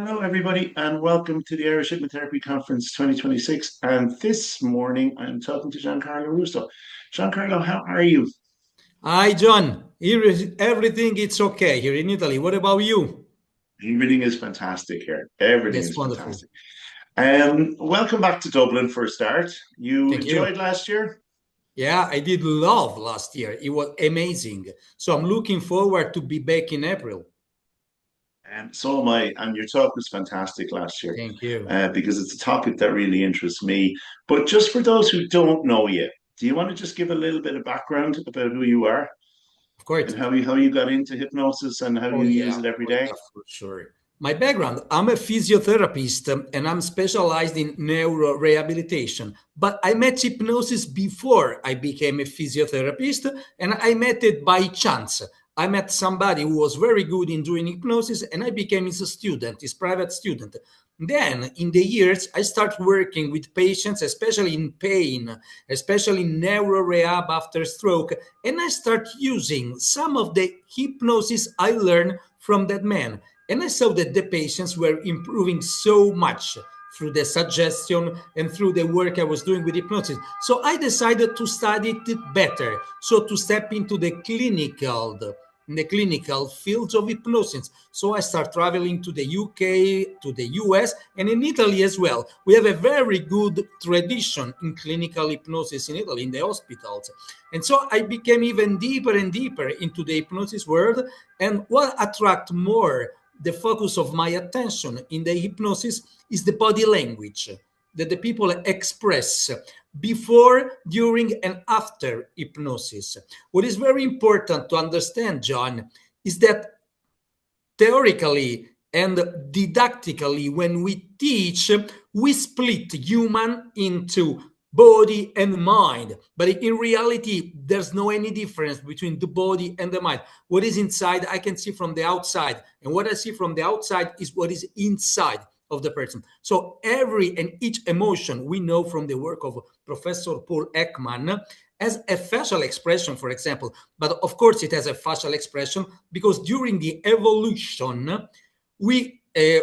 Hello, everybody, and welcome to the Irish Hypnotherapy Conference 2026. And this morning, I'm talking to Giancarlo Russo. Giancarlo, how are you? Hi, John. Here is everything. It's okay here in Italy. What about you? Everything is fantastic here. Everything That's is wonderful. fantastic. Welcome back to Dublin for a start. You Thank you. enjoyed last year? Yeah, I did love last year. It was amazing. So I'm looking forward to be back in April. And so am I. And your talk was fantastic last year Thank you. because it's a topic that really interests me. But just for those who don't know you, do you want to just give a little bit of background about who you are Of course. and how you got into hypnosis and how Oh, you yeah. use it every Oh, day? yeah, for sure. My background, I'm a physiotherapist and I'm specialized in neuro rehabilitation. But I met hypnosis before I became a physiotherapist, and I met it by chance. I met somebody who was very good in doing hypnosis, and I became his student, his private student. Then, in the years, I started working with patients, especially in pain, especially in neuro rehab after stroke, and I start using some of the hypnosis I learned from that man. And I saw that the patients were improving so much through the suggestion and through the work I was doing with hypnosis. So I decided to study it better. So to step into the clinical fields of hypnosis. So I start traveling to the UK, to the US, and in Italy as well. We have a very good tradition in clinical hypnosis in Italy, in the hospitals. And so I became even deeper and deeper into the hypnosis world. And what attract more the focus of my attention in the hypnosis is the body language that the people express before, during, and after hypnosis. What is very important to understand, John, is that theoretically and didactically, when we teach, we split human into body and mind, but in reality there's no any difference between the body and the mind. What is inside I can see from the outside, and what I see from the outside is what is inside of the person. So every and each emotion, we know from the work of Professor Paul Ekman, has a facial expression, for example. But of course, it has a facial expression because during the evolution, we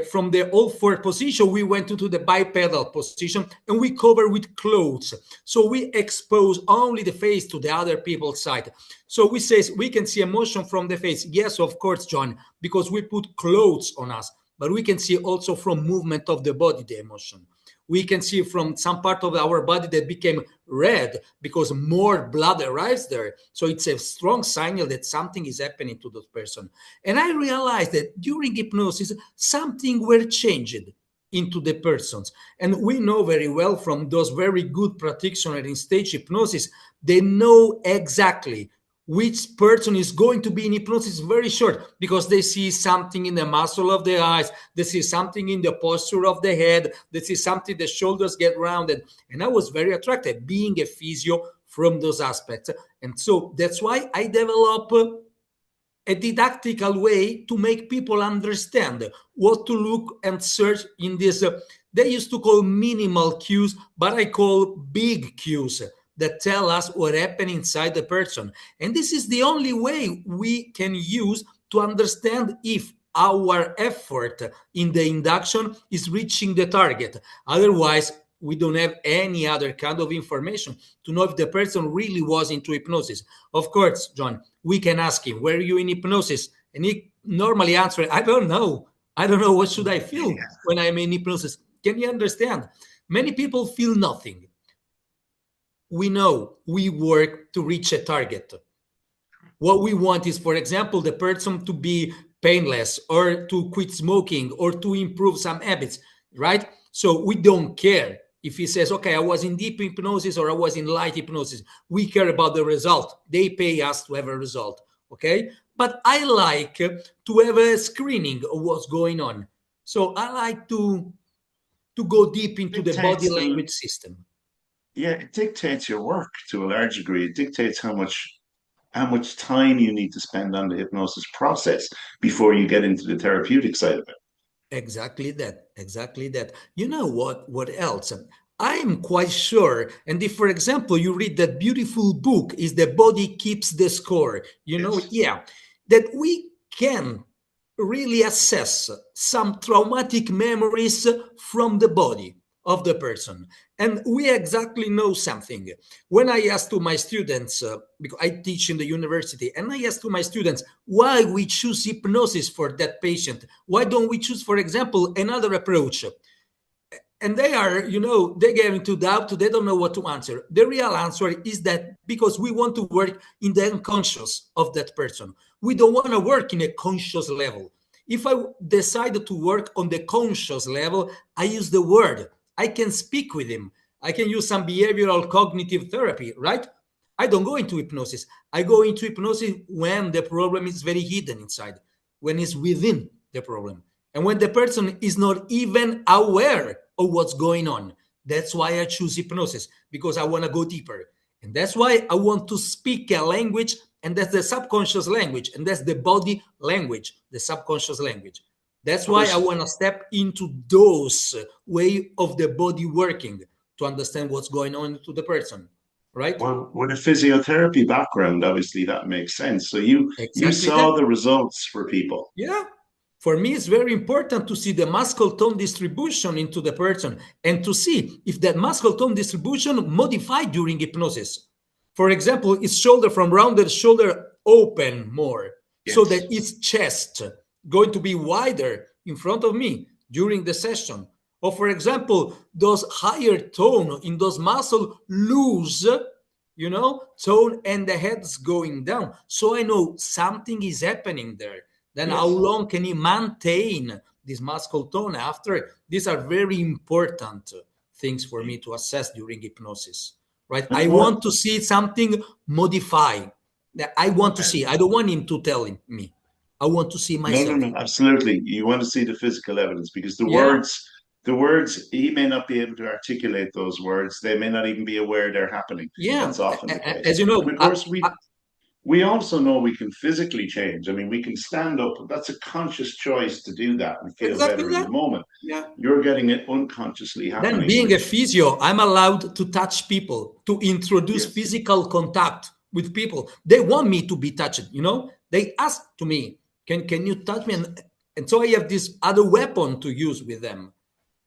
from the all four position, we went into the bipedal position and we cover with clothes. So we expose only the face to the other people's side. So we say we can see emotion from the face. Yes, of course, John, because we put clothes on us, but we can see also from movement of the body the emotion. We can see from some part of our body that became red because more blood arrives there. So it's a strong signal that something is happening to that person. And I realized that during hypnosis, something were changed into the persons. And we know very well from those very good practitioners in stage hypnosis, they know exactly which person is going to be in hypnosis very short because they see something in the muscle of the eyes, they see something in the posture of the head, they see something the shoulders get rounded. And I was very attracted being a physio from those aspects. And so that's why I develop a didactical way to make people understand what to look and search in this. They used to call minimal cues, but I call big cues that tell us what happened inside the person. And this is the only way we can use to understand if our effort in the induction is reaching the target. Otherwise, we don't have any other kind of information to know if the person really was into hypnosis. Of course, John, we can ask him, were you in hypnosis? And he normally answers, I don't know. I don't know what should I feel when I'm in hypnosis. Can you understand? Many people feel nothing. We know we work to reach a target. What we want is, for example, the person to be painless or to quit smoking or to improve some habits, right? So we don't care if he says, okay, I was in deep hypnosis or I was in light hypnosis. We care about the result. They pay us to have a result, okay? But I like to have a screening of what's going on. So I like to go deep into the body Dictates the language system. Yeah, it dictates your work to a large degree. It dictates how much time you need to spend on the hypnosis process before you get into the therapeutic side of it. Exactly that. Exactly that. You know what? What else? I am quite sure. And if, for example, you read that beautiful book, is The Body Keeps the Score, Yes. yeah, that we can. really assess some traumatic memories from the body of the person. And we exactly know something. When I ask to my students, because I teach in the university, and I ask to my students why we choose hypnosis for that patient, why don't we choose, for example, another approach? And they are, they get into doubt, they don't know what to answer. The real answer is that because we want to work in the unconscious of that person, we don't want to work in a conscious level. If I decide to work on the conscious level, I use the word, I can speak with him, I can use some behavioral cognitive therapy, right? I don't go into hypnosis. I go into hypnosis when the problem is very hidden inside, when it's within the problem, and when the person is not even aware of what's going on. That's why I choose hypnosis, because I want to go deeper. And that's why I want to speak a language, and that's the subconscious language, and that's the body language, the subconscious language. That's why I want to step into those way of the body working to understand what's going on to the person, right? Well, with a physiotherapy background, obviously that makes sense. So you Exactly that. saw the results for people. Yeah. For me, it's very important to see the muscle tone distribution into the person and to see if that muscle tone distribution modified during hypnosis. For example, its shoulder from rounded shoulder open more so that Yes. its chest going to be wider in front of me during the session. Or for example, those higher tone in those muscle loose, tone and the head's going down. So I know something is happening there. Then how Yes. long can he maintain this muscle tone after? These are very important things for me to assess during hypnosis, right? And I what? want to see something modify. I want to Okay. see. I don't want him to tell me. I want to see No, no, myself. no, absolutely. You want to see the physical evidence because Yeah, the words, he may not be able to articulate those words. They may not even be aware they're happening. yeah. That's often the case. As you And know, of course, we also know we can physically change. I mean, we can stand up. That's a conscious choice to do that and feel exactly better in that. the moment. Yeah. You're getting it unconsciously Then, happening, being a which, physio, I'm allowed to touch people, to introduce yes. physical contact with people. They want me to be touched, They ask to me, can you touch me? And so I have this other weapon to use with them.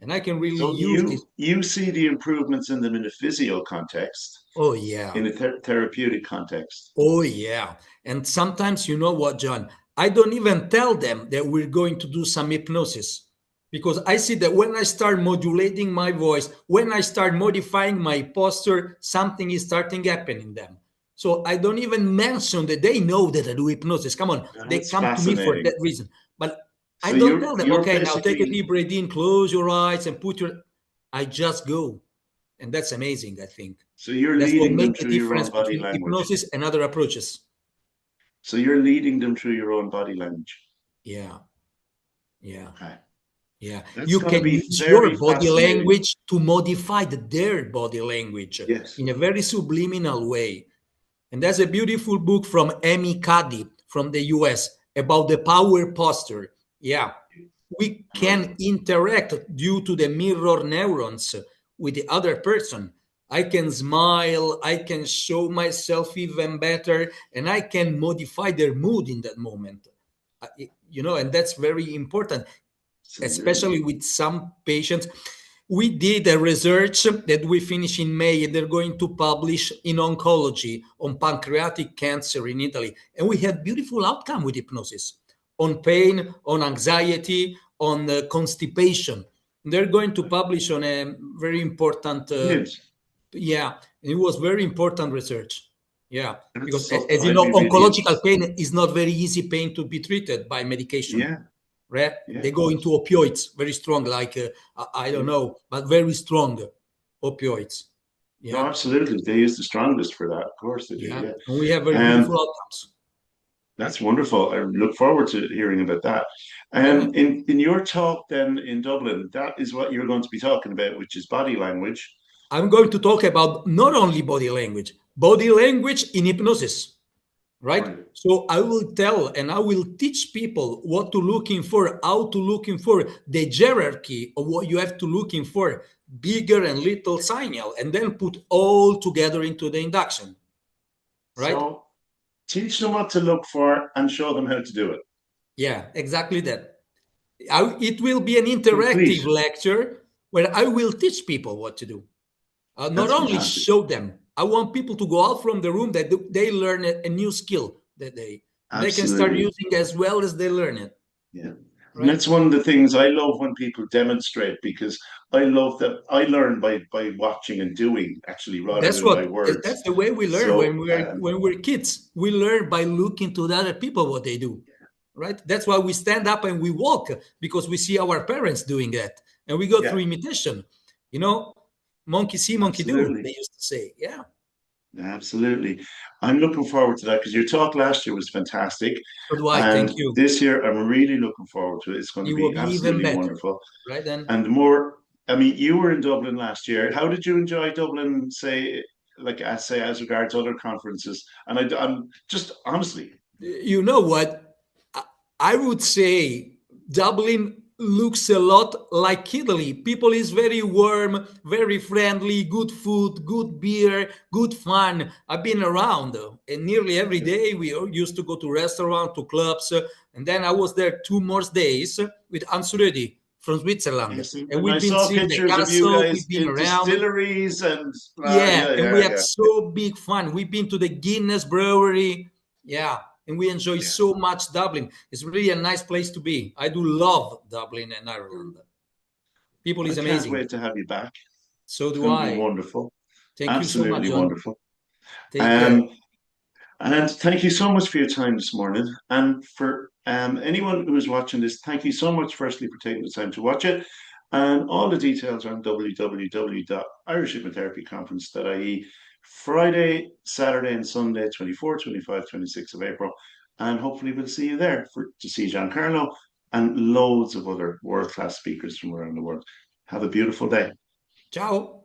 And I can really So use this. you see the improvements in them in a physio context, Oh, yeah. in a therapeutic context. Oh, yeah. And sometimes, you know what, John? I don't even tell them that we're going to do some hypnosis because I see that when I start modulating my voice, when I start modifying my posture, something is starting happening them. So I don't even mention that they know that I do hypnosis. Come on, they That's come to me for fascinating. that reason. But I So don't tell them, you're okay, now take a basically deep breath in, close your eyes, and put your. I just go. And that's amazing, I think. so you're That's what leading them makes the through your difference own body between language. hypnosis and other approaches. So you're leading them through your own body language. Yeah, yeah, Okay. yeah. That's You got to can be use very your body fascinating. language to modify their body language Yes. in a very subliminal way. And there's a beautiful book from Amy Cuddy from the US about the power posture. Yeah, we can Powerful. interact due to the mirror neurons with the other person. I can smile, I can show myself even better, and I can modify their mood in that moment. And that's very important, Absolutely. especially with some patients. We did a research that we finished in May, and they're going to publish in oncology on pancreatic cancer in Italy. And we had beautiful outcome with hypnosis on pain, on anxiety, on constipation. They're going to publish on a very important, Brilliant. yeah, it was very important research. Yeah, because That's something as you I'd know, be really oncological interested. pain is not very easy pain to be treated by medication, Yeah. right? Yeah, They of go into course. opioids very strong, like I don't Yeah. know, but very strong opioids. No, Yeah, absolutely. They use the strongest for that. Of course they do. yeah, Yeah. and we have very Um, beautiful outcomes. that's wonderful. I look forward to hearing about that. Yeah, In your talk then in Dublin, that is what you're going to be talking about, which is body language. I'm going to talk about not only body language in hypnosis, right? Right. So I will tell and I will teach people what to looking for, how to looking for, the hierarchy of what you have to looking for, bigger and little signal, and then put all together into the induction, right? So teach them what to look for and show them how to do it. Yeah, exactly that. It will be an Complete. interactive lecture where I will teach people what to do. Not That's only fantastic. show them. I want people to go out from the room that they learn a new skill that they can start Absolutely. using as well as they learn it. Yeah. And Right. that's one of the things I love when people demonstrate, because I love that I learn by watching and doing, actually, rather That's than by what words. that's the way we learn So when we're kids. We learn by looking to the other people what they do. Right. That's why we stand up and we walk, because we see our parents doing that, and we go through yeah, imitation. You know, monkey see, monkey do. absolutely. They used to say. Yeah. Absolutely. I'm looking forward to that because your talk last year was fantastic. So do I. Thank And you. this year, I'm really looking forward to it. It's going to It will be be even absolutely better. wonderful. Right then. And more, I mean, you were in Dublin last year. How did you enjoy Dublin, say, like, as regards other conferences? And I'm just honestly, You know what? I I would say Dublin looks a lot like Italy. People is very warm, very friendly, good food, good beer, good fun. I've been around, and nearly every day we all used to go to restaurant, to clubs, and then I was there 2 more days with Ansuredi from Switzerland, excellent. and And I we've been saw seeing the pictures of you castle, guys we've been in around. distilleries and, Yeah, yeah, and we yeah, had yeah, so big fun. We've been to the Guinness Brewery. Yeah, and we enjoy yeah. so much Dublin. It's really a nice place to be. I do love Dublin and Ireland. People I is can't amazing. wait to have you back. So It's do going to be I. wonderful. Thank you so much, Absolutely John. wonderful. Take care. Um, And thank you so much for your time this morning. And for anyone who is watching this, thank you so much, firstly, for taking the time to watch it. And all the details are on www.irishhypnotherapyconference.ie, Friday, Saturday, and Sunday, 24, 25, 26 of April. And hopefully, we'll see you there to see Giancarlo and loads of other world class speakers from around the world. Have a beautiful day. Ciao.